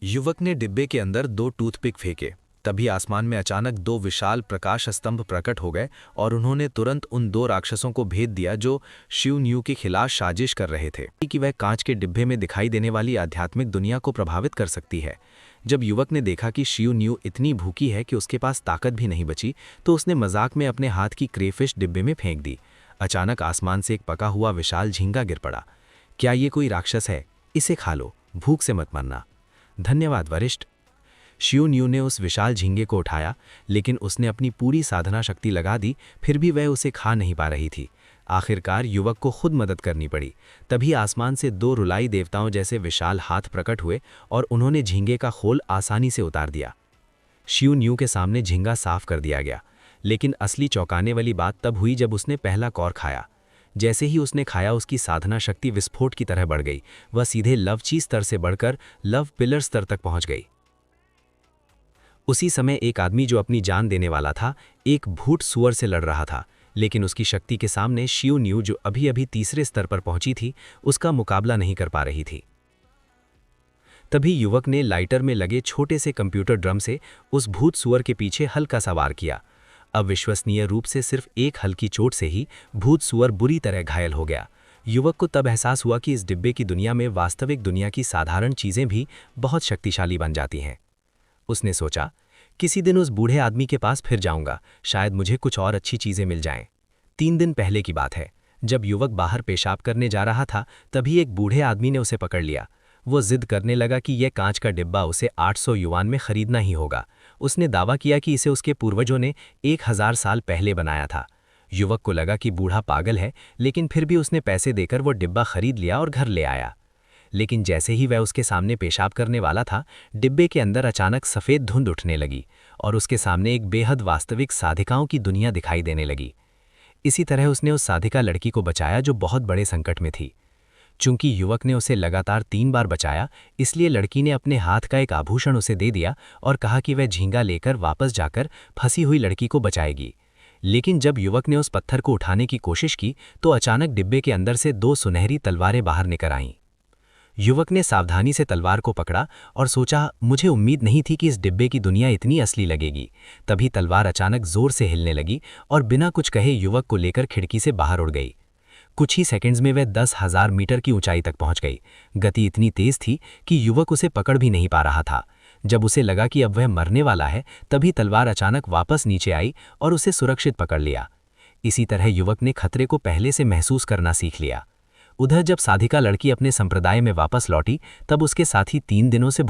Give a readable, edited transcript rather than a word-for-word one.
युवक ने डिब्बे के अंदर 2 टूथपिक फेंके। तभी आसमान में अचानक 2 विशाल प्रकाश स्तंभ प्रकट हो गए और उन्होंने तुरंत उन 2 राक्षसों को भेद दिया जो शिव न्यू के खिलाफ साजिश कर रहे थे कि वह कांच के डिब्बे में दिखाई देने वाली आध्यात्मिक दुनिया को प्रभावित कर सकती है। जब युवक ने देखा कि शिव न्यू इतनी भूखी है कि उसके पास ताकत भी नहीं बची, तो उसने मजाक में अपने हाथ की क्रेफिश डिब्बे में फेंक दी। अचानक आसमान से एक पका हुआ विशाल झींगा गिर पड़ा। क्या ये कोई राक्षस है? इसे खा लो, भूख से मत मरना। धन्यवाद वरिष्ठ। शिव न्यू ने उस विशाल झींगे को उठाया, लेकिन उसने अपनी पूरी साधना शक्ति लगा दी, फिर भी वह उसे खा नहीं पा रही थी। आखिरकार युवक को खुद मदद करनी पड़ी। तभी आसमान से 2 रुलाई देवताओं जैसे विशाल हाथ प्रकट हुए और उन्होंने झींगे का खोल आसानी से उतार दिया। शिव न्यू के सामने झींगा साफ कर दिया गया, लेकिन असली चौंकाने वाली बात तब हुई जब उसने पहला कौर खाया। जैसे ही उसने खाया, उसकी साधना शक्ति विस्फोट की तरह बढ़ गई। वह सीधे लवची स्तर से बढ़कर लव पिलर स्तर तक पहुंच गई। उसी समय एक आदमी जो अपनी जान देने वाला था, एक भूत सुअर से लड़ रहा था, लेकिन उसकी शक्ति के सामने शिव न्यू जो अभी अभी तीसरे स्तर पर पहुंची थी, उसका मुकाबला नहीं कर पा रही थी। तभी युवक ने लाइटर में लगे छोटे से कंप्यूटर ड्रम से उस भूत सुअर के पीछे हल्का सा वार किया। अविश्वसनीय रूप से सिर्फ एक हल्की चोट से ही भूत सुअर बुरी तरह घायल हो गया। युवक को तब एहसास हुआ कि इस डिब्बे की दुनिया में वास्तविक दुनिया की साधारण चीजें भी बहुत शक्तिशाली बन जाती हैं। उसने सोचा, किसी दिन उस बूढ़े आदमी के पास फिर जाऊंगा, शायद मुझे कुछ और अच्छी चीजें मिल जाएं। 3 दिन पहले की बात है, जब युवक बाहर पेशाब करने जा रहा था, तभी एक बूढ़े आदमी ने उसे पकड़ लिया। वो जिद करने लगा कि यह कांच का डिब्बा उसे 800 युआन में खरीदना ही होगा। उसने दावा किया कि इसे उसके पूर्वजों ने 1000 साल पहले बनाया था। युवक को लगा कि बूढ़ा पागल है, लेकिन फिर भी उसने पैसे देकर वो डिब्बा खरीद लिया और घर ले आया। लेकिन जैसे ही वह उसके सामने पेशाब करने वाला था, डिब्बे के अंदर अचानक सफ़ेद धुंध उठने लगी और उसके सामने एक बेहद वास्तविक साधिकाओं की दुनिया दिखाई देने लगी। इसी तरह उसने उस साधिका लड़की को बचाया जो बहुत बड़े संकट में थी। चूंकि युवक ने उसे लगातार 3 बार बचाया, इसलिए लड़की ने अपने हाथ का एक आभूषण उसे दे दिया और कहा कि वह झींगा लेकर वापस जाकर फंसी हुई लड़की को बचाएगी। लेकिन जब युवक ने उस पत्थर को उठाने की कोशिश की, तो अचानक डिब्बे के अंदर से 2 सुनहरी तलवारें बाहर निकल आईं। युवक ने सावधानी से तलवार को पकड़ा और सोचा, मुझे उम्मीद नहीं थी कि इस डिब्बे की दुनिया इतनी असली लगेगी। तभी तलवार अचानक जोर से हिलने लगी और बिना कुछ कहे युवक को लेकर खिड़की से बाहर उड़ गई। कुछ ही सेकंड्स में वह 10,000 मीटर की ऊंचाई तक पहुंच गई। गति इतनी तेज थी कि युवक उसे पकड़ भी नहीं पा रहा था। जब उसे लगा कि अब वह मरने वाला है, तभी तलवार अचानक वापस नीचे आई और उसे सुरक्षित पकड़ लिया। इसी तरह युवक ने खतरे को पहले से महसूस करना सीख लिया। उधर जब साधिका लड़की अपने संप्रदाय में वापस लौटी, तब उसके साथी 3 दिनों से